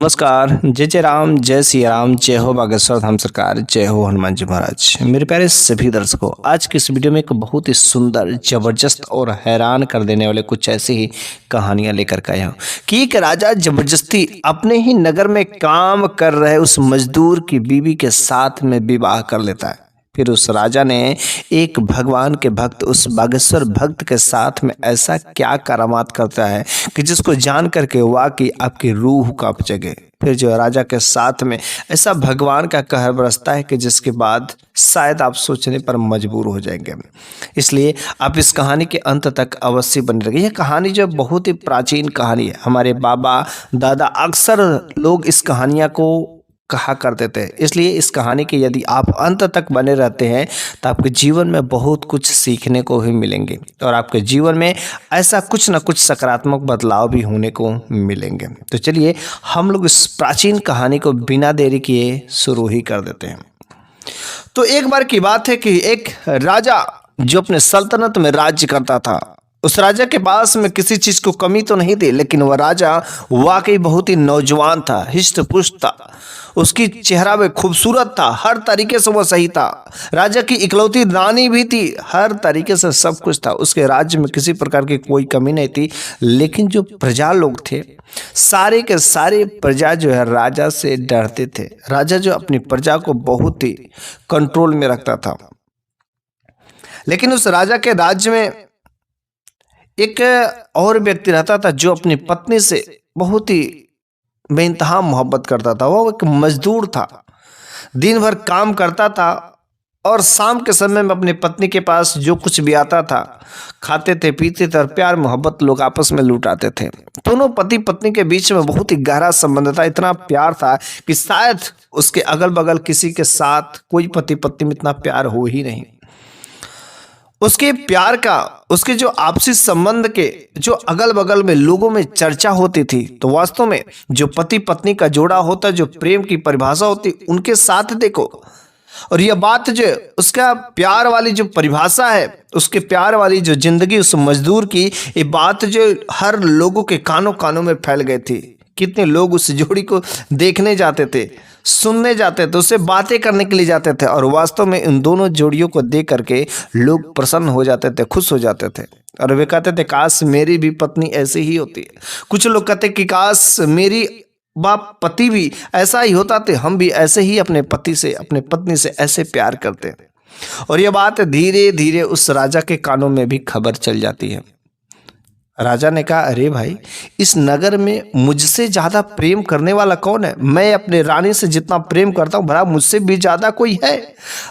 नमस्कार। जय जय राम, जय सिया राम, जय हो बागेश्वर धाम सरकार, जय हो हनुमान जी महाराज। मेरे प्यारे सभी दर्शकों, आज की इस वीडियो में एक बहुत ही सुंदर, जबरदस्त और हैरान कर देने वाले कुछ ऐसी ही कहानियां लेकर के आया हूं कि एक राजा जबरदस्ती अपने ही नगर में काम कर रहे उस मजदूर की बीवी के साथ में विवाह कर लेता है। फिर उस राजा ने एक भगवान के भक्त, उस बागेश्वर भक्त के साथ में ऐसा क्या करामात करता है कि जिसको जान करके वाकई आपकी रूह कांप जगे। फिर जो राजा के साथ में ऐसा भगवान का कहर बरसता है कि जिसके बाद शायद आप सोचने पर मजबूर हो जाएंगे। इसलिए आप इस कहानी के अंत तक अवश्य बने रहिए। यह कहानी जो बहुत ही प्राचीन कहानी है, हमारे बाबा दादा अक्सर लोग इस कहानियाँ को कहा करते थे। इसलिए इस कहानी के यदि आप अंत तक बने रहते हैं तो आपके जीवन में बहुत कुछ सीखने को भी मिलेंगे और आपके जीवन में ऐसा कुछ न कुछ सकारात्मक बदलाव भी होने को मिलेंगे। तो चलिए हम लोग इस प्राचीन कहानी को बिना देरी किए शुरू ही कर देते हैं। तो एक बार की बात है कि एक राजा जो अपने सल्तनत में राज्य करता था, उस राजा के पास में किसी चीज को कमी तो नहीं थी, लेकिन वह राजा वाकई बहुत ही नौजवान था, हिष्ट पुष्ट था, उसकी चेहरा में खूबसूरत था, हर तरीके से वह सही था। राजा की इकलौती रानी भी थी, हर तरीके से सब कुछ था, उसके राज्य में किसी प्रकार की कोई कमी नहीं थी। लेकिन जो प्रजा लोग थे, सारे के सारे प्रजा जो है राजा से डरते थे। राजा जो अपनी प्रजा को बहुत ही कंट्रोल में रखता था। लेकिन उस राजा के राज्य में एक और व्यक्ति रहता था जो अपनी पत्नी से बहुत ही बेइंतहा मोहब्बत करता था। वो एक मजदूर था, दिन भर काम करता था और शाम के समय में अपनी पत्नी के पास जो कुछ भी आता था खाते थे, पीते थे और प्यार मोहब्बत लोग आपस में लुटाते थे। दोनों पति पत्नी के बीच में बहुत ही गहरा संबंध था, इतना प्यार था कि शायद उसके अगल बगल किसी के साथ कोई पति पत्नी में इतना प्यार हो ही नहीं। उसके प्यार का, उसके जो आपसी संबंध के जो अगल बगल में लोगों में चर्चा होती थी, तो वास्तव में जो पति पत्नी का जोड़ा होता, जो प्रेम की परिभाषा होती, उनके साथ देखो। और यह बात जो उसका प्यार वाली जो परिभाषा है, उसके प्यार वाली जो जिंदगी उस मजदूर की, ये बात जो हर लोगों के कानों कानों में फैल गई थी। कितने लोग उस जोड़ी को देखने जाते थे, सुनने जाते थे, उससे बातें करने के लिए जाते थे और वास्तव में इन दोनों जोड़ियों को देख करके लोग प्रसन्न हो जाते थे, खुश हो जाते थे और वे कहते थे काश मेरी भी पत्नी ऐसी ही होती है। कुछ लोग कहते कि काश मेरी बाप पति भी ऐसा ही होता, थे हम भी ऐसे ही अपने पति से, अपने पत्नी से ऐसे प्यार करते। और यह बात धीरे धीरे उस राजा के कानों में भी खबर चल जाती है। राजा ने कहा, अरे भाई, इस नगर में मुझसे ज्यादा प्रेम करने वाला कौन है? मैं अपने रानी से जितना प्रेम करता हूं, भला मुझसे भी ज्यादा कोई है?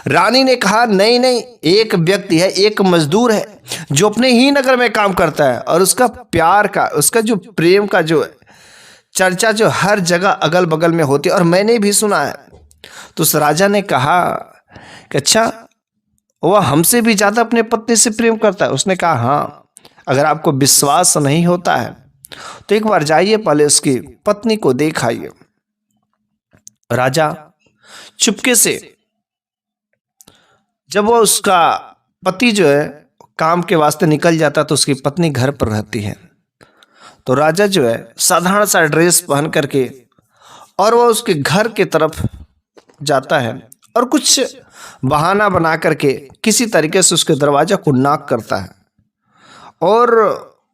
रानी ने कहा, नहीं नहीं, एक व्यक्ति है, एक मजदूर है जो अपने ही नगर में काम करता है और उसका प्यार का, उसका जो प्रेम का जो चर्चा जो हर जगह अगल बगल में होती है और मैंने भी सुना है। तो उस राजा ने कहा कि अच्छा, वह हमसे भी ज्यादा अपने पत्नी से प्रेम करता है? उसने कहा, हाँ। अगर आपको विश्वास नहीं होता है तो एक बार जाइए, पहले उसकी पत्नी को देख आइए। राजा चुपके से, जब वो उसका पति जो है काम के वास्ते निकल जाता तो उसकी पत्नी घर पर रहती है। तो राजा जो है साधारण सा ड्रेस पहन करके और वह उसके घर के तरफ जाता है और कुछ बहाना बना करके किसी तरीके से उसके दरवाजा को नॉक करता है। और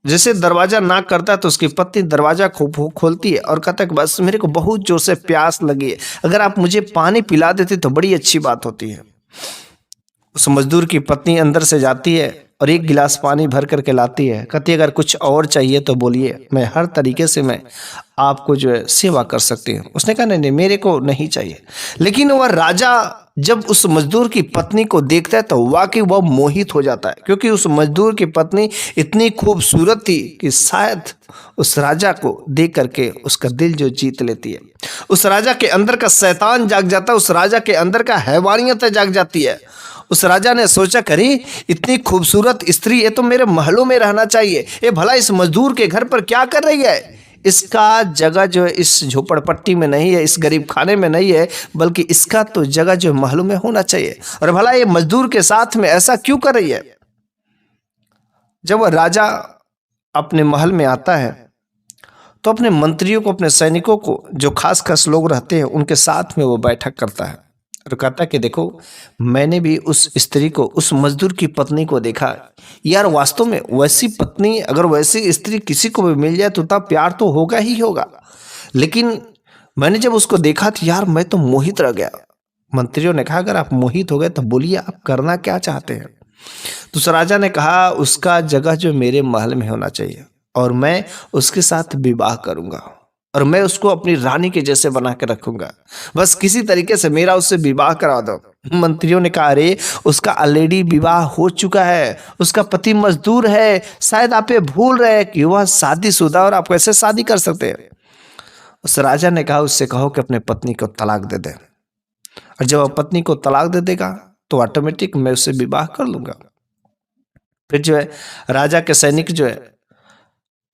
जैसे दरवाजा नॉक करता है तो उसकी पत्नी दरवाजा खोलती है और कहता है कि बस मेरे को बहुत जोर से प्यास लगी है, अगर आप मुझे पानी पिला देते तो बड़ी अच्छी बात होती है। उस मजदूर की पत्नी अंदर से जाती है और एक गिलास पानी भर करके लाती है। कहती है, अगर कुछ और चाहिए तो बोलिए, मैं हर तरीके से मैं आपको जो है सेवा कर सकती हूँ। उसने कहा, नहीं नहीं, मेरे को नहीं चाहिए। लेकिन वह राजा जब उस मजदूर की पत्नी को देखता है तो वाकई वह मोहित हो जाता है, क्योंकि उस मजदूर की पत्नी इतनी खूबसूरत थी कि शायद उस राजा को देख करके उसका दिल जो जीत लेती है। उस राजा के अंदर का शैतान जाग जाता है, उस राजा के अंदर का हैवानियत जाग जाती है। उस राजा ने सोचा, करी इतनी खूबसूरत स्त्री, ये तो मेरे महलों में रहना चाहिए। ये भला इस मजदूर के घर पर क्या कर रही है? इसका जगह जो है इस झोपड़पट्टी में नहीं है, इस गरीब खाने में नहीं है, बल्कि इसका तो जगह जो महलों में होना चाहिए। और भला ये मजदूर के साथ में ऐसा क्यों कर रही है? जब वह राजा अपने महल में आता है तो अपने मंत्रियों को, अपने सैनिकों को, जो खास खास लोग रहते हैं उनके साथ में वो बैठक करता है और कहता है कि देखो, मैंने भी उस स्त्री को, उस मजदूर की पत्नी को देखा यार, वास्तव में वैसी पत्नी, अगर वैसी स्त्री किसी को भी मिल जाए तो उतना प्यार तो होगा ही होगा, लेकिन मैंने जब उसको देखा तो यार मैं तो मोहित रह गया। मंत्रियों ने कहा अगर आप मोहित हो गए तो बोलिए आप करना क्या चाहते हैं। तो उस राजा ने कहा उसका जगह जो मेरे महल में होना चाहिए और मैं उसके साथ विवाह करूंगा और मैं उसको अपनी रानी के जैसे बना के रखूंगा, बस किसी तरीके से मेरा उससे विवाह करा दो। मंत्रियों ने कहा अरे उसका ऑलरेडी विवाह हो चुका है, उसका पति मजदूर है, शायद आप ये भूल रहे हैं कि वह शादीशुदा और आप कैसे शादी कर सकते हैं। उस राजा ने कहा उससे कहो कि अपने पत्नी को तलाक दे दे, और जब वह पत्नी को तलाक दे देगा तो ऑटोमेटिक मैं उससे विवाह कर लूंगा। फिर जो है राजा के सैनिक जो है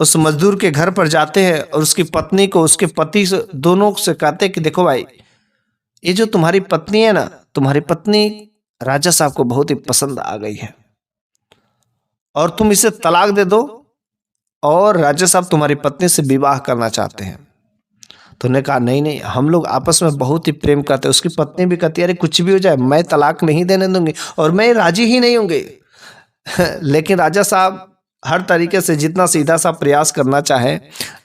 उस मजदूर के घर पर जाते हैं और उसकी पत्नी को उसके पति से, दोनों से कहते हैं कि देखो भाई, ये जो तुम्हारी पत्नी है ना, तुम्हारी पत्नी राजा साहब को बहुत ही पसंद आ गई है और तुम इसे तलाक दे दो और राजा साहब तुम्हारी पत्नी से विवाह करना चाहते हैं। तो उन्होंने कहा नहीं नहीं, हम लोग आपस में बहुत ही प्रेम करते हैं। उसकी पत्नी भी कहती है अरे कुछ भी हो जाए मैं तलाक नहीं देने दूंगी और मैं राजी ही नहीं होंगी। लेकिन राजा साहब हर तरीके से जितना सीधा सा प्रयास करना चाहे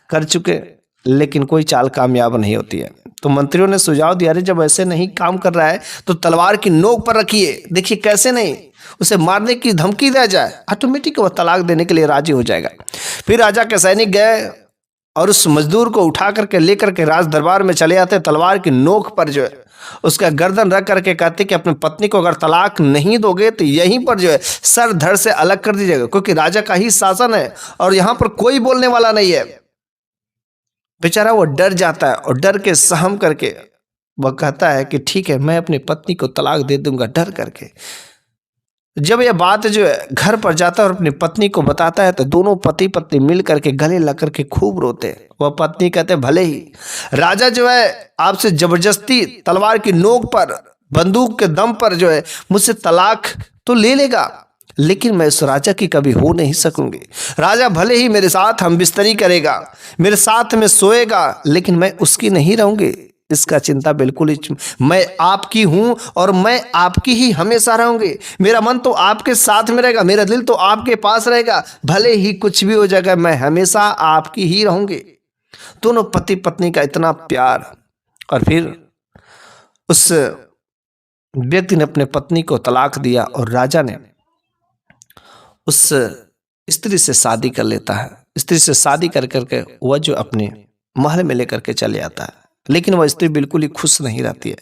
कर चुके, लेकिन कोई चाल कामयाब नहीं होती है। तो मंत्रियों ने सुझाव दिया अरे जब ऐसे नहीं काम कर रहा है तो तलवार की नोक पर रखिए, देखिए कैसे नहीं उसे मारने की धमकी दिया जाए, ऑटोमेटिक वह तलाक देने के लिए राजी हो जाएगा। फिर राजा के सैनिक गए और उस मजदूर को उठा करके लेकर के राज दरबार में चले आते, तलवार की नोक पर जो है उसका गर्दन रख करके कहते कि अपनी पत्नी को अगर तलाक नहीं दोगे तो यहीं पर जो है सर धड़ से अलग कर दीजिएगा, क्योंकि राजा का ही शासन है और यहां पर कोई बोलने वाला नहीं है। बेचारा वो डर जाता है और डर के सहम करके वह कहता है कि ठीक है मैं अपनी पत्नी को तलाक दे दूंगा, डर करके। जब यह बात जो है घर पर जाता है और अपनी पत्नी को बताता है तो दोनों पति पत्नी मिल करके गले लग करके खूब रोते हैं। वह पत्नी कहते भले ही राजा जो है आपसे जबरदस्ती तलवार की नोक पर, बंदूक के दम पर जो है मुझसे तलाक तो ले लेगा, लेकिन मैं उस राजा की कभी हो नहीं सकूंगी। राजा भले ही मेरे साथ हम बिस्तरी करेगा, मेरे साथ में सोएगा, लेकिन मैं उसकी नहीं रहूंगी, इसका चिंता बिल्कुल ही। मैं आपकी हूं और मैं आपकी ही हमेशा रहूंगी। मेरा मन तो आपके साथ में रहेगा, मेरा दिल तो आपके पास रहेगा, भले ही कुछ भी हो जाएगा मैं हमेशा आपकी ही रहूंगी। दोनों पति पत्नी का इतना प्यार। और फिर उस व्यक्ति ने अपने पत्नी को तलाक दिया और राजा ने उस स्त्री से शादी कर लेता है। स्त्री से शादी कर करके वह जो अपने महल में लेकर के चले आता है, लेकिन वह स्त्री बिल्कुल ही खुश नहीं रहती है।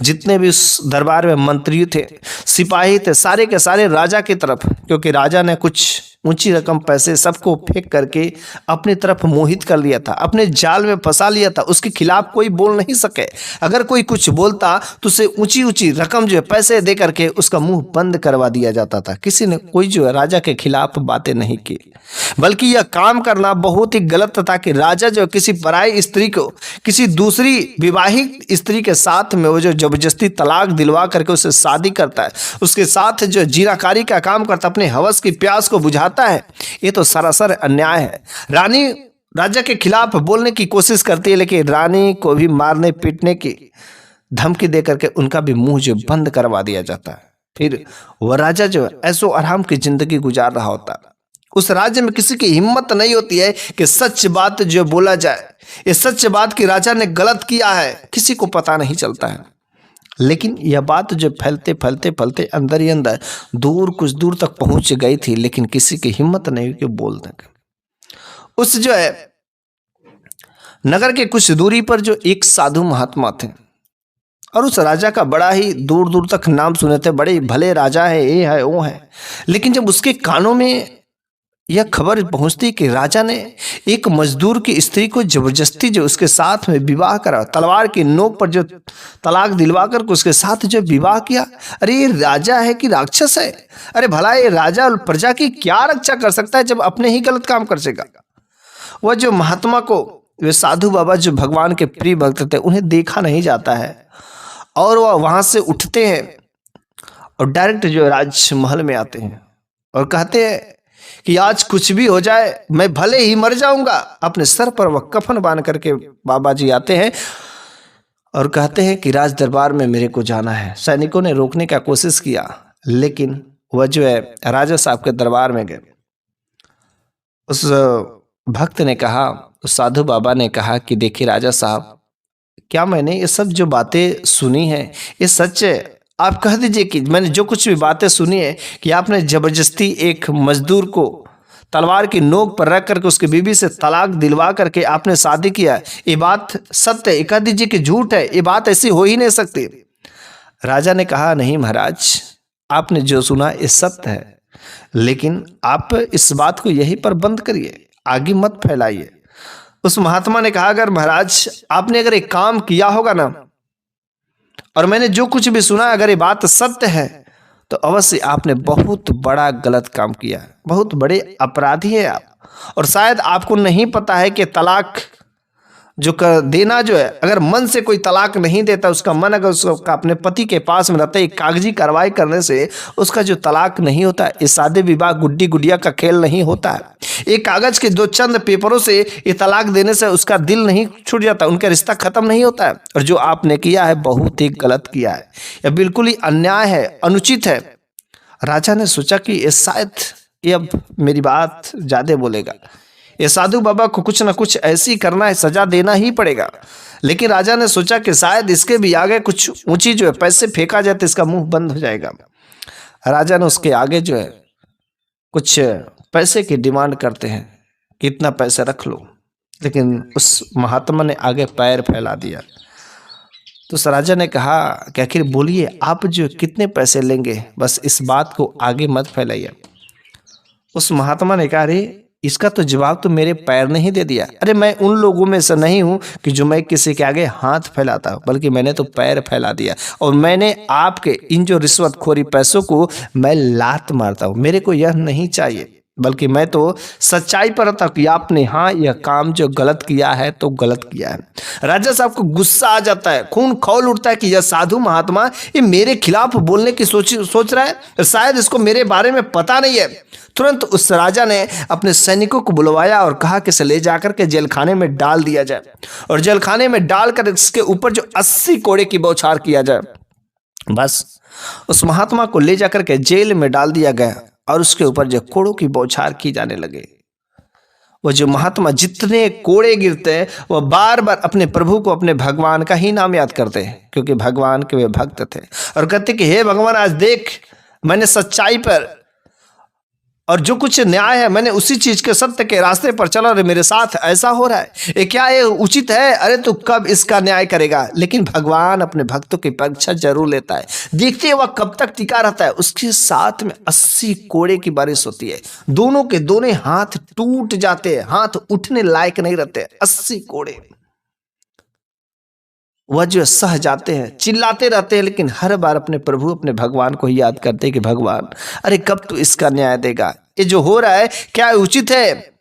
जितने भी उस दरबार में मंत्री थे, सिपाही थे, सारे के सारे राजा की तरफ, क्योंकि राजा ने कुछ ऊंची रकम पैसे सबको फेंक करके अपनी तरफ मोहित कर लिया था, अपने जाल में फंसा लिया था। उसके खिलाफ कोई बोल नहीं सके, अगर कोई कुछ बोलता तो उसे ऊंची ऊंची रकम जो है पैसे दे करके उसका मुंह बंद करवा दिया जाता था। किसी ने कोई जो है राजा के खिलाफ बातें नहीं की, बल्कि यह काम करना बहुत ही गलत था कि राजा जो किसी पराई स्त्री को, किसी दूसरी विवाहित स्त्री के साथ में वो जो जबरदस्ती तलाक दिलवा करके उससे शादी करता है, उसके साथ जो जीनाकारी का काम करता है, अपने हवस की प्यास को बुझाता है, ये तो सरासर अन्याय है। रानी राजा के खिलाफ बोलने की कोशिश करती है, लेकिन रानी को भी मारने पीटने की धमकी दे करके उनका भी मुंह जो बंद करवा दिया जाता है। फिर वह राजा जो ऐसो आराम की जिंदगी गुजार रहा होता है। उस राज्य में किसी की हिम्मत नहीं होती है कि सच बात जो बोला जाए, ये सच बात कि राजा ने गलत किया है, किसी को पता नहीं चलता है। लेकिन यह बात जो फैलते फैलते फैलते अंदर ही अंदर दूर, कुछ दूर तक पहुंच गई थी, लेकिन किसी की हिम्मत नहीं कि बोलने की। उस जो है नगर के कुछ दूरी पर जो एक साधु महात्मा थे और उस राजा का बड़ा ही दूर दूर तक नाम सुने थे, बड़े भले राजा है, ये है वो है। लेकिन जब उसके कानों में यह खबर पहुंचती कि राजा ने एक मजदूर की स्त्री को जबरदस्ती जो उसके साथ में विवाह करा, तलवार की नोक पर जो तलाक दिलवा कर उसके साथ जो विवाह किया, अरे ये राजा है कि राक्षस है? अरे भला ये राजा और प्रजा की क्या रक्षा कर सकता है जब अपने ही गलत काम कर सकेगा। वह जो महात्मा को, वे साधु बाबा जो भगवान के प्रिय भक्त थे, उन्हें देखा नहीं जाता है और वह वहां से उठते हैं और डायरेक्ट जो राजमहल में आते हैं और कहते हैं कि आज कुछ भी हो जाए, मैं भले ही मर जाऊंगा। अपने सर पर वह कफन बांध करके बाबा जी आते हैं और कहते हैं कि राज दरबार में मेरे को जाना है। सैनिकों ने रोकने का कोशिश किया, लेकिन वह जो है राजा साहब के दरबार में गए। उस भक्त ने कहा, उस साधु बाबा ने कहा कि देखिए राजा साहब, क्या मैंने ये सब जो बातें सुनी है ये सच है? आप कह दीजिए कि मैंने जो कुछ भी बातें सुनी है कि आपने जबरदस्ती एक मजदूर को तलवार की नोक पर रख करके उसकी बीवी से तलाक दिलवा करके आपने शादी किया, ये बात सत्य है? कह दीजिए कि झूठ है, ये बात ऐसी हो ही नहीं सकती। राजा ने कहा, नहीं महाराज, आपने जो सुना ये सत्य है, लेकिन आप इस बात को यहीं पर बंद करिए, आगे मत फैलाइए। उस महात्मा ने कहा, अगर महाराज आपने अगर एक काम किया होगा ना, और मैंने जो कुछ भी सुना, अगर ये बात सत्य है तो अवश्य आपने बहुत बड़ा गलत काम किया है, बहुत बड़े अपराधी है आप। और शायद आपको नहीं पता है कि तलाक जो कर देना जो है, अगर मन से कोई तलाक नहीं देता, उसका मन अगर उसका अपने पति के पास में रहता है, एक कागजी कार्रवाई करने से उसका जो तलाक नहीं होता, ये शादी विवाह गुड्डी गुड़िया का खेल नहीं होता है। एक कागज के दो चंद पेपरों से ये तलाक देने से उसका दिल नहीं छूट जाता, उनका रिश्ता खत्म नहीं होता है। और जो आपने किया है बहुत ही गलत किया है, यह बिल्कुल ही अन्याय है, अनुचित है। राजा ने सोचा कि ये शायद ये अब मेरी बात ज्यादा बोलेगा, ये साधु बाबा को कुछ ना कुछ ऐसी करना है, सजा देना ही पड़ेगा। लेकिन राजा ने सोचा कि शायद इसके भी आगे कुछ ऊंची जो है पैसे फेंका जाए तो इसका मुंह बंद हो जाएगा। राजा ने उसके आगे जो है कुछ पैसे की डिमांड करते हैं कि इतना पैसे रख लो, लेकिन उस महात्मा ने आगे पैर फैला दिया। तो उस राजा ने कहा कि आखिर बोलिए, आप जो कितने पैसे लेंगे, बस इस बात को आगे मत फैलाइए। उस महात्मा ने कहा, अरे इसका तो जवाब तो मेरे पैर ने ही दे दिया। अरे मैं उन लोगों में से नहीं हूं कि जो मैं किसी के आगे हाथ फैलाता हूं, बल्कि मैंने तो पैर फैला दिया, और मैंने आपके इन जो रिश्वतखोरी पैसों को मैं लात मारता हूं। मेरे को यह नहीं चाहिए, बल्कि मैं तो सच्चाई पर था कि आपने हाँ यह काम जो गलत किया है तो गलत किया है। राजा साहब को गुस्सा आ जाता है, खून खौल उठता है कि यह साधु महात्मा ये मेरे खिलाफ बोलने की सोच रहा है, शायद इसको मेरे बारे में पता नहीं है। तुरंत उस राजा ने अपने सैनिकों को बुलवाया और कहा कि इसे ले जाकर के जेलखाने में डाल दिया जाए, और जेलखाने में डालकर इसके ऊपर जो 80 कोड़े की बौछार किया जाए। बस उस महात्मा को ले जाकर के जेल में डाल दिया गया और उसके ऊपर जो कोड़ों की बौछार की जाने लगे। वो जो महात्मा जितने कोड़े गिरते हैं वह बार बार अपने प्रभु को, अपने भगवान का ही नाम याद करते हैं, क्योंकि भगवान के वे भक्त थे, और कहते कि हे भगवान, आज देख मैंने सच्चाई पर और जो कुछ न्याय है मैंने उसी चीज के सत्य के रास्ते पर चला, और मेरे साथ ऐसा हो रहा है, ये क्या ये उचित है? अरे तू कब इसका न्याय करेगा? लेकिन भगवान अपने भक्तों की परीक्षा जरूर लेता है, देखते वह कब तक टिका रहता है। उसके साथ में 80 कोड़े की बारिश होती है, दोनों के दोनों हाथ टूट जाते हैं, हाथ उठने लायक नहीं रहते। 80 कोड़े वह जो सह जाते हैं, चिल्लाते रहते हैं, लेकिन हर बार अपने प्रभु, अपने भगवान को ही याद करते हैं कि भगवान अरे कब तू इसका न्याय देगा? ये जो हो रहा है क्या उचित है?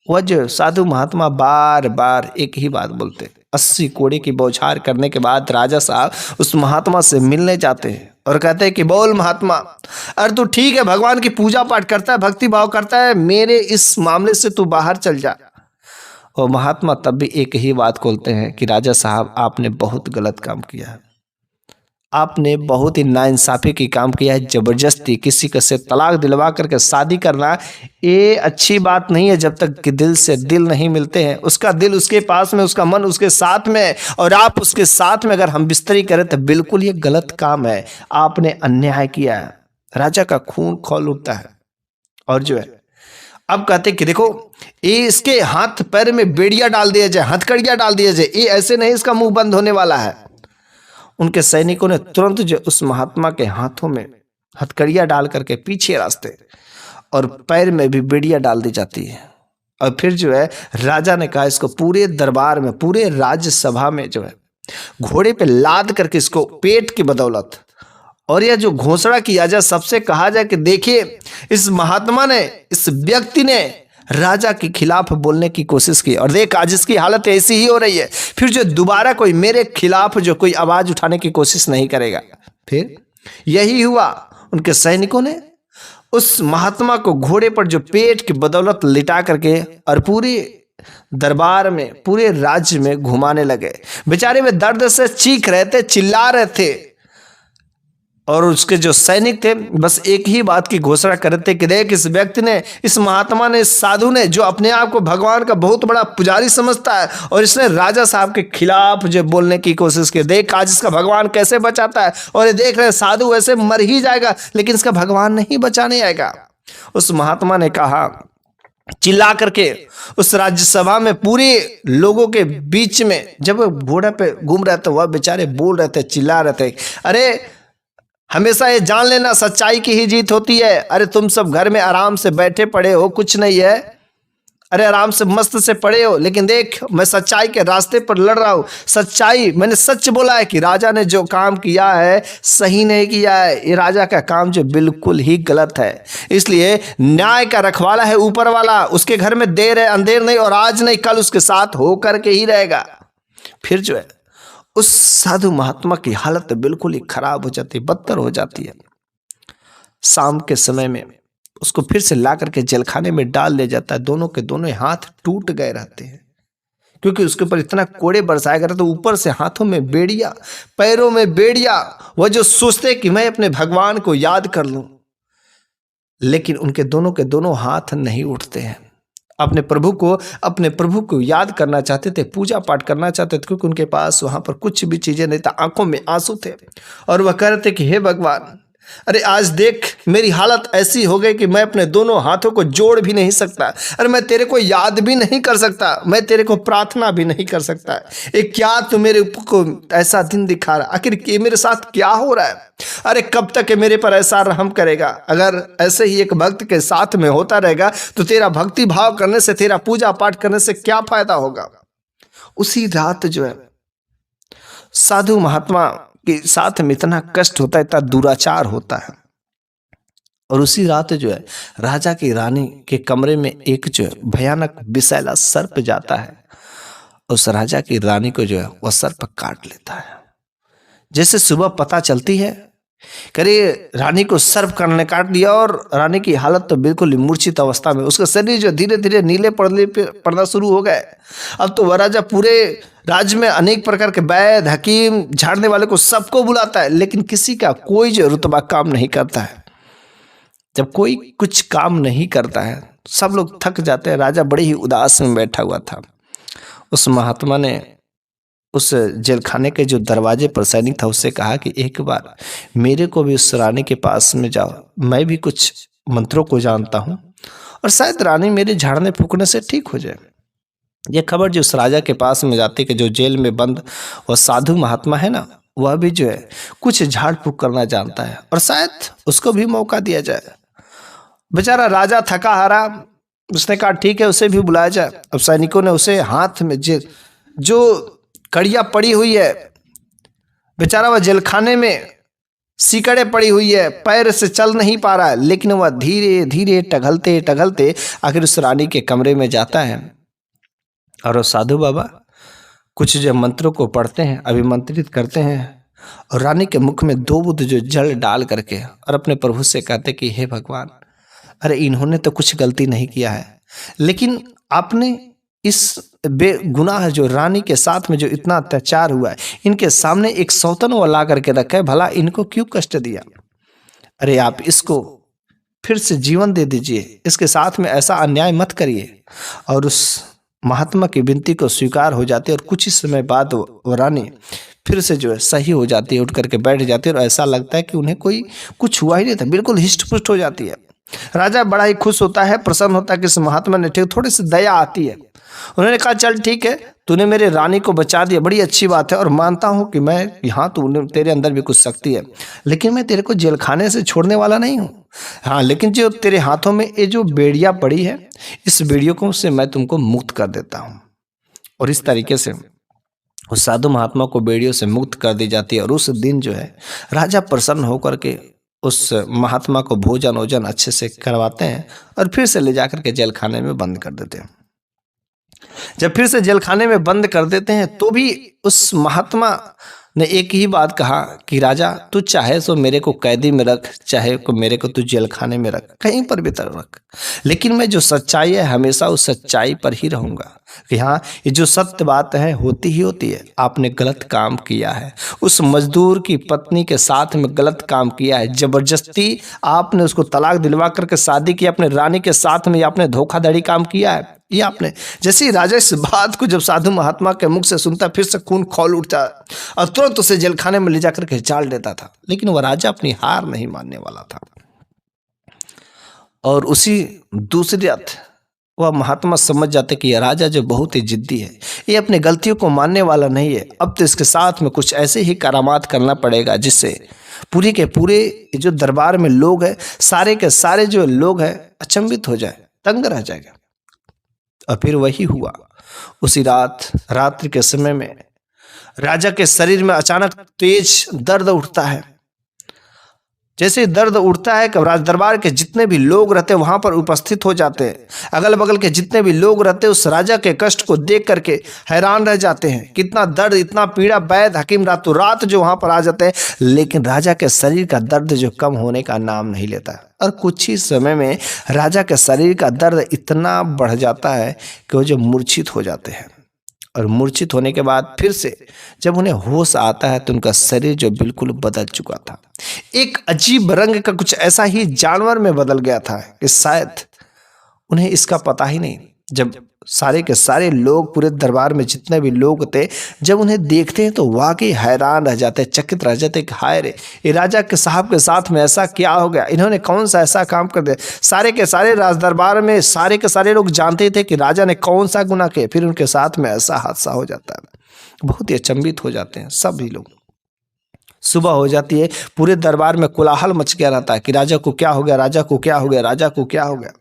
वह जो साधु महात्मा बार बार एक ही बात बोलते। 80 कोड़े की बौछार करने के बाद राजा साहब उस महात्मा से मिलने जाते हैं और कहते हैं कि बोल महात्मा, अरे तू ठीक है, भगवान की पूजा पाठ करता है, भक्ति भाव करता है, मेरे इस मामले से तू बाहर चल जा। और महात्मा तब भी एक ही बात बोलते हैं कि राजा साहब, आपने बहुत गलत काम किया है, आपने बहुत ही नाइंसाफी की काम किया है। जबरदस्ती किसी का से तलाक दिलवा करके शादी करना ये अच्छी बात नहीं है। जब तक कि दिल से दिल नहीं मिलते हैं, उसका दिल उसके पास में, उसका मन उसके साथ में, और आप उसके साथ में अगर हम बिस्तरी करें तो बिल्कुल ये गलत काम है, आपने अन्याय किया है। राजा का खून खौल उठता है और जो है अब कहते कि देखो ये इसके हाथ पैर में बेड़िया डाल दिया जाए, हथकड़िया डाल दिया जाए, ये ऐसे नहीं इसका मुंह बंद होने वाला है। उनके सैनिकों ने तुरंत जो उस महात्मा के हाथों में हथकड़िया डाल करके पीछे रास्ते और पैर में भी बेड़िया डाल दी जाती है। और फिर जो है राजा ने कहा इसको पूरे दरबार में, पूरे राज्यसभा में जो है घोड़े पे लाद करके इसको पेट की बदौलत, और यह जो घोषणा किया जाए, सबसे कहा जाए कि देखिए इस महात्मा ने, इस व्यक्ति ने राजा के खिलाफ बोलने की कोशिश की, और देख आज इसकी हालत ऐसी ही हो रही है। फिर जो दोबारा कोई मेरे खिलाफ जो कोई आवाज उठाने की कोशिश नहीं करेगा। फिर यही हुआ, उनके सैनिकों ने उस महात्मा को घोड़े पर जो पेट की बदौलत लिटा करके और पूरे दरबार में, पूरे राज्य में घुमाने लगे। बेचारे वे दर्द से चीख रहे थे, चिल्ला रहे थे, और उसके जो सैनिक थे बस एक ही बात की घोषणा कर रहे थे कि देख, इस व्यक्ति ने, इस महात्मा ने, इस साधु ने, जो अपने आप को भगवान का बहुत बड़ा पुजारी समझता है, और इसने राजा साहब के खिलाफ जो बोलने की कोशिश की। देख आज इसका भगवान कैसे बचाता है, और ये देख रहे साधु वैसे मर ही जाएगा लेकिन इसका भगवान नहीं बचाने आएगा। उस महात्मा ने कहा, चिल्ला करके उस राज्यसभा में पूरे लोगों के बीच में, जब घोड़े पे घूम रहे थे वह बेचारे बोल रहे थे, चिल्ला रहे थे, अरे हमेशा ये जान लेना सच्चाई की ही जीत होती है। अरे तुम सब घर में आराम से बैठे पड़े हो, कुछ नहीं है, अरे आराम से मस्त से पड़े हो, लेकिन देख मैं सच्चाई के रास्ते पर लड़ रहा हूं। सच्चाई, मैंने सच बोला है कि राजा ने जो काम किया है सही नहीं किया है, ये राजा का काम जो बिल्कुल ही गलत है। इसलिए न्याय का रखवाला है ऊपर वाला, उसके घर में देर है अंधेर नहीं, और आज नहीं कल उसके साथ होकर के ही रहेगा। फिर जो है उस साधु महात्मा की हालत बिल्कुल ही खराब हो जाती है, बदतर हो जाती है। शाम के समय में उसको फिर से ला करके जेलखाने में डाल दिया जाता है। दोनों के दोनों हाथ टूट गए रहते हैं, क्योंकि उसके ऊपर इतना कोड़े बरसाया गया था। तो ऊपर से हाथों में बेड़िया, पैरों में बेड़िया, वह जो सोचते कि मैं अपने भगवान को याद कर लूं, लेकिन उनके दोनों के दोनों हाथ नहीं उठते हैं। अपने प्रभु को याद करना चाहते थे, पूजा पाठ करना चाहते थे, क्योंकि उनके पास वहां पर कुछ भी चीजें नहीं था, आंखों में आंसू थे, और वह कह रहे थे कि हे भगवान, अरे आज देख मेरी हालत ऐसी हो गई कि मैं अपने दोनों हाथों को जोड़ भी नहीं सकता, अरे मैं तेरे को याद भी नहीं कर सकता, मैं तेरे को प्रार्थना भी नहीं कर सकता। ये क्या तू मेरे ऊपर को ऐसा दिन दिखा रहा, आखिर ये मेरे साथ क्या हो रहा है? अरे कब तक ये मेरे पर ऐसा रहम करेगा? अगर ऐसे ही एक भक्त के साथ में होता रहेगा तो तेरा भक्ति भाव करने से, तेरा पूजा पाठ करने से क्या फायदा होगा? उसी रात जो है साधु महात्मा के साथ में इतना कष्ट होता है, इतना दुराचार होता है, और उसी रात जो है राजा की रानी के कमरे में एक जो है भयानक विषैला सर्प जाता है। उस राजा की रानी को जो है वह सर्प काट लेता है। जैसे सुबह पता चलती है, करे रानी को सर्प ने काट लिया, और रानी की हालत तो बिल्कुल मूर्छित अवस्था में, उसका शरीर जो धीरे धीरे नीले पड़ना शुरू हो गए। अब तो वह राजा पूरे राज्य में अनेक प्रकार के वैद्य, हकीम, झाड़ने वाले को सबको बुलाता है, लेकिन किसी का कोई जो रुतबा काम नहीं करता है। जब कोई कुछ काम नहीं करता है, सब लोग थक जाते हैं। राजा बड़े ही उदास में बैठा हुआ था। उस महात्मा ने उस जेलखाने के जो दरवाजे पर सैनिक था उससे कहा कि एक बार मेरे को भी उस रानी के पास में जाओ, मैं भी कुछ मंत्रों को जानता हूँ, और शायद रानी मेरे झाड़ने फूकने से ठीक हो जाए। यह खबर जो उस राजा के पास में जाती कि जो जेल में बंद वह साधु महात्मा है ना, वह भी जो है कुछ झाड़ फूक करना जानता है, और शायद उसको भी मौका दिया जाए। बेचारा राजा थका हारा, उसने कहा ठीक है उसे भी बुलाया जाए। अब सैनिकों ने उसे हाथ में जो कड़िया पड़ी हुई है, बेचारा वह जेलखाने में सिकड़े पड़ी हुई है, पैर से चल नहीं पा रहा है, लेकिन वह धीरे धीरे टघलते टघलते आखिर उस रानी के कमरे में जाता है, और वो साधु बाबा कुछ जो मंत्रों को पढ़ते हैं, अभिमंत्रित करते हैं, और रानी के मुख में 2 बूंद जो जल डाल करके और अपने प्रभु से कहते कि हे भगवान, अरे इन्होंने तो कुछ गलती नहीं किया है, लेकिन आपने इस बेगुनाह जो रानी के साथ में जो इतना अत्याचार हुआ है, इनके सामने एक सौतन वो ला करके रखा है, भला इनको क्यों कष्ट दिया? अरे आप इसको फिर से जीवन दे दीजिए, इसके साथ में ऐसा अन्याय मत करिए। और उस महात्मा की विनती को स्वीकार हो जाती है, और कुछ ही समय बाद वो रानी फिर से जो है सही हो जाती है, उठ करके बैठ जाती है, और ऐसा लगता है कि उन्हें कोई कुछ हुआ ही नहीं था, बिल्कुल हिष्ट पुष्ट हो जाती है। राजा बड़ा ही खुश होता है, प्रसन्न होता है कि इस महात्मा ने, ठीक थोड़ी सी दया आती है। उन्होंने कहा चल ठीक है, तूने मेरे रानी को बचा दिया, बड़ी अच्छी बात है, और मानता हूं कि मैं यहाँ तेरे अंदर भी कुछ शक्ति है, लेकिन मैं तेरे को जेलखाने से छोड़ने वाला नहीं हूँ। हाँ, लेकिन जो तेरे हाथों में ये जो बेड़िया पड़ी है, इस बेड़ियों को से मैं तुमको मुक्त कर देता हूँ। और इस तरीके से उस साधु महात्मा को बेड़ियों से मुक्त कर दी जाती है। और उस दिन जो है राजा प्रसन्न होकर के उस महात्मा को भोजन वोजन अच्छे से करवाते हैं, और फिर से ले जाकर के जेल खाने में बंद कर देते हैं। जब फिर से जेलखाने में बंद कर देते हैं तो भी उस महात्मा ने एक ही बात कहा कि राजा तू चाहे तो मेरे को कैदी में रख, चाहे को मेरे को तू जेलखाने में रख, कहीं पर भी तर रख, लेकिन मैं जो सच्चाई है हमेशा उस सच्चाई पर ही रहूंगा कि हाँ ये जो सत्य बात है होती ही होती है। आपने गलत काम किया है, उस मजदूर की पत्नी के साथ में गलत काम किया है, जबरदस्ती आपने उसको तलाक दिलवा करके शादी की अपने रानी के साथ में, आपने धोखाधड़ी काम किया है ये आपने। जैसे ही राजा इस बात को जब साधु महात्मा के मुख से सुनता फिर से खून खौल उठता और तुरंत उसे जेलखाने में ले जाकर के डाल देता था, लेकिन वह राजा अपनी हार नहीं मानने वाला था। और उसी दूसरी रात वह महात्मा समझ जाते कि यह राजा जो बहुत ही जिद्दी है, ये अपनी गलतियों को मानने वाला नहीं है, अब तो इसके साथ में कुछ ऐसे ही करामात करना पड़ेगा जिससे पूरे के पूरे जो दरबार में लोग हैं, सारे के सारे जो लोग हैं अचंभित हो जाए, दंग रह जाएगा। और फिर वही हुआ। उसी रात्रि के समय में राजा के शरीर में अचानक तेज दर्द उठता है। जैसे दर्द उठता है कि राज दरबार के जितने भी लोग रहते हैं वहां पर उपस्थित हो जाते हैं। अगल बगल के जितने भी लोग रहते हैं उस राजा के कष्ट को देख करके हैरान रह जाते हैं, कितना दर्द, इतना पीड़ा। वैद्य हकीम रातों रात जो वहां पर आ जाते हैं, लेकिन राजा के शरीर का दर्द जो कम होने का नाम नहीं लेता। और कुछ ही समय में राजा के शरीर का दर्द इतना बढ़ जाता है कि वो जो मूर्छित हो जाते हैं। और मूर्छित होने के बाद फिर से जब उन्हें होश आता है तो उनका शरीर जो बिल्कुल बदल चुका था, एक अजीब रंग का कुछ ऐसा ही जानवर में बदल गया था कि शायद उन्हें इसका पता ही नहीं। जब सारे के सारे लोग, पूरे दरबार में जितने भी लोग थे, जब उन्हें देखते हैं तो वाकई हैरान रह जाते, चकित रह जाते कि हाय रे, ये राजा के साहब के साथ में ऐसा क्या हो गया, इन्होंने कौन सा ऐसा काम कर दिया। सारे के सारे राज दरबार में सारे के सारे लोग जानते थे कि राजा ने कौन सा गुनाह किया, फिर उनके साथ में ऐसा हादसा हो जाता है। बहुत ही अचंभित हो जाते हैं सभी लोग। सुबह हो जाती है, पूरे दरबार में कोलाहल मच गया रहता है कि राजा को क्या हो गया, राजा को क्या हो गया, राजा को क्या हो गया।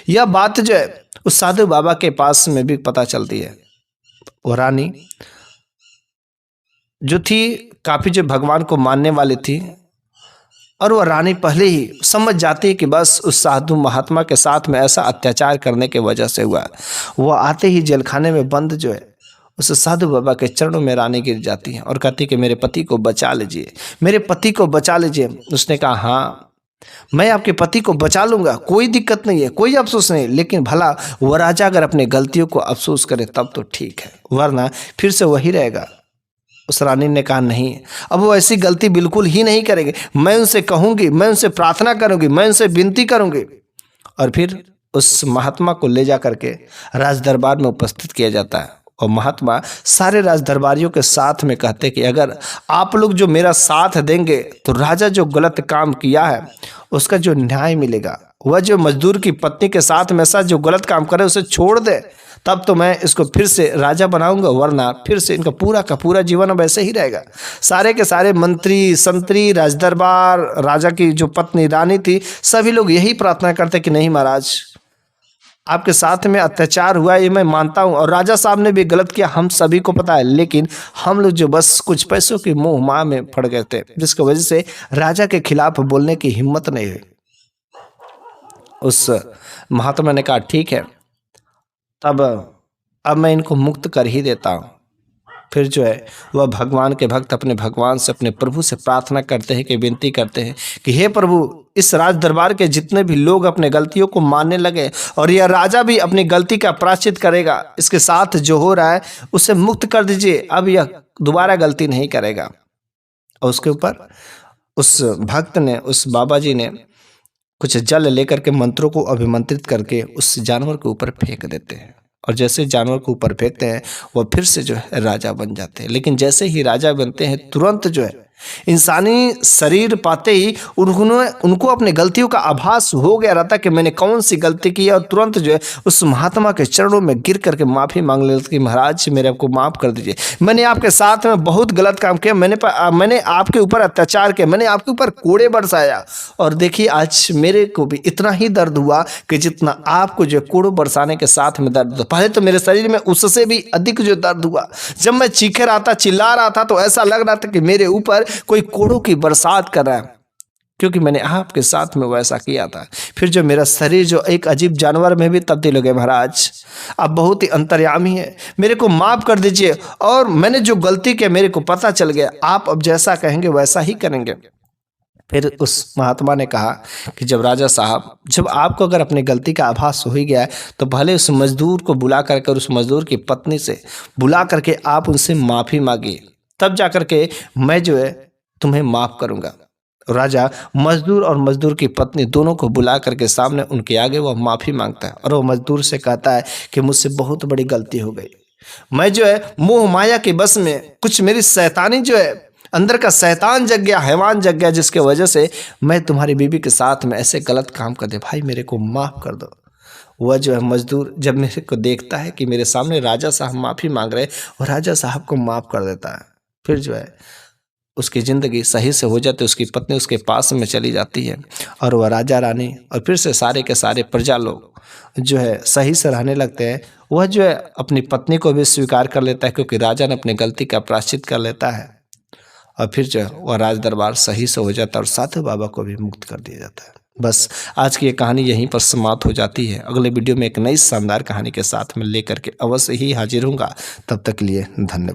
यह बात जो है उस साधु बाबा के पास में भी पता चलती है। वो रानी जो थी काफी जो भगवान को मानने वाली थी, और वह रानी पहले ही समझ जाती है कि बस उस साधु महात्मा के साथ में ऐसा अत्याचार करने के वजह से हुआ। वह आते ही जेलखाने में बंद जो है उस साधु बाबा के चरणों में रानी गिर जाती है और कहती कि मेरे पति को बचा लीजिए, मेरे पति को बचा लीजिए। उसने कहा हाँ मैं आपके पति को बचा लूंगा, कोई दिक्कत नहीं है, कोई अफसोस नहीं, लेकिन भला वह राजा अगर अपनी गलतियों को अफसोस करे तब तो ठीक है, वरना फिर से वही रहेगा। उस रानी ने कहा नहीं, अब वो ऐसी गलती बिल्कुल ही नहीं करेंगे, मैं उनसे कहूंगी, मैं उनसे प्रार्थना करूंगी, मैं उनसे विनती करूंगी। और फिर उस महात्मा को ले जा करके राज दरबार में उपस्थित किया जाता है। और महात्मा सारे राज दरबारियों के साथ में कहते कि अगर आप लोग जो मेरा साथ देंगे तो राजा जो गलत काम किया है उसका जो न्याय मिलेगा, वह जो मजदूर की पत्नी के साथ में ऐसा जो गलत काम करे उसे छोड़ दे, तब तो मैं इसको फिर से राजा बनाऊंगा, वरना फिर से इनका पूरा का पूरा जीवन अब ऐसे ही रहेगा। सारे के सारे मंत्री, संतरी, राज दरबार, राजा की जो पत्नी रानी थी, सभी लोग यही प्रार्थना करते कि नहीं महाराज, आपके साथ में अत्याचार हुआ ये मैं मानता हूँ, और राजा साहब ने भी गलत किया, हम सभी को पता है, लेकिन हम लोग जो बस कुछ पैसों की मोह माह में पड़ गए थे, जिसकी वजह से राजा के खिलाफ बोलने की हिम्मत नहीं हुई। उस महात्मा ने कहा ठीक है, तब अब मैं इनको मुक्त कर ही देता हूँ। फिर जो है वह भगवान के भक्त अपने भगवान से, अपने प्रभु से प्रार्थना करते हैं कि विनती करते हैं कि हे प्रभु, इस राज दरबार के जितने भी लोग अपने गलतियों को मानने लगे और यह राजा भी अपनी गलती का प्रायश्चित करेगा, इसके साथ जो हो रहा है उसे मुक्त कर दीजिए, अब यह दोबारा गलती नहीं करेगा। और उसके ऊपर उस भक्त ने, उस बाबा जी ने कुछ जल लेकर के मंत्रों को अभिमंत्रित करके उस जानवर के ऊपर फेंक देते हैं, और जैसे जानवर को ऊपर फेंकते हैं वह फिर से जो है राजा बन जाते हैं। लेकिन जैसे ही राजा बनते हैं तुरंत जो है इंसानी शरीर पाते ही उनको अपने गलतियों का आभास हो गया रहता कि मैंने कौन सी गलती की है, और तुरंत जो है उस महात्मा के चरणों में गिर करके माफ़ी मांग लेते कि महाराज मेरे आपको माफ़ कर दीजिए, मैंने आपके साथ में बहुत गलत काम किया, मैंने आपके ऊपर अत्याचार किया, मैंने आपके ऊपर कोड़े बरसाया, और देखिए आज मेरे को भी इतना ही दर्द हुआ कि जितना आपको जो कोड़ों बरसाने के साथ में दर्द हुआ। पहले तो मेरे शरीर में उससे भी अधिक जो दर्द हुआ, जब मैं चीखे रहा था, चिल्ला रहा था, तो ऐसा लग रहा था कि मेरे ऊपर कोई कोड़ों की बरसात कर रहा है। क्योंकि मैंने आपके साथ में वैसा किया था। फिर जो मेरा शरीर जो एक अजीब जानवर में भी तब्दील हो गया महाराज, आप बहुत ही अंतर्यामी है, मेरे को माफ़ कर दीजिए। और मैंने जो गलती की मेरे को पता चल गया, आप अब जैसा कहेंगे वैसा ही करेंगे। फिर उस महात्मा ने कहा कि जब राजा साहब, जब आपको अगर अपनी गलती का आभास हो ही गया है तो भले उस मजदूर को बुला करके और उस मजदूर की पत्नी से बुला करके आप उनसे माफ़ी मांगिए, तब जा करके मैं जो है तुम्हें माफ़ करूंगा। राजा मजदूर और मजदूर की पत्नी दोनों को बुला करके सामने उनके आगे वह माफ़ी मांगता है और वह मजदूर से कहता है कि मुझसे बहुत बड़ी गलती हो गई, मैं जो है मोह माया के बस में कुछ मेरी शैतानी जो है अंदर का शैतान जग गया, हैवान जग गया, जिसके वजह से मैं तुम्हारी बीवी के साथ में ऐसे गलत काम कर दे, भाई मेरे को माफ़ कर दो। वह जो है मजदूर जब मेरे को देखता है कि मेरे सामने राजा साहब माफ़ी मांग रहे और राजा साहब को माफ़ कर देता है, फिर जो है उसकी ज़िंदगी सही से हो जाती है। उसकी पत्नी उसके पास में चली जाती है और वह राजा रानी और फिर से सारे के सारे प्रजा लोग जो है सही से रहने लगते हैं। वह जो है अपनी पत्नी को भी स्वीकार कर लेता है, क्योंकि राजा ने अपनी गलती का प्रायश्चित कर लेता है। और फिर जो है वह राज दरबार सही से हो जाता है और साधु बाबा को भी मुक्त कर दिया जाता है। बस आज की ये कहानी यहीं पर समाप्त हो जाती है। अगले वीडियो में एक नई शानदार कहानी के साथ में लेकर के अवश्य ही हाजिर होऊंगा। तब तक के लिए धन्यवाद।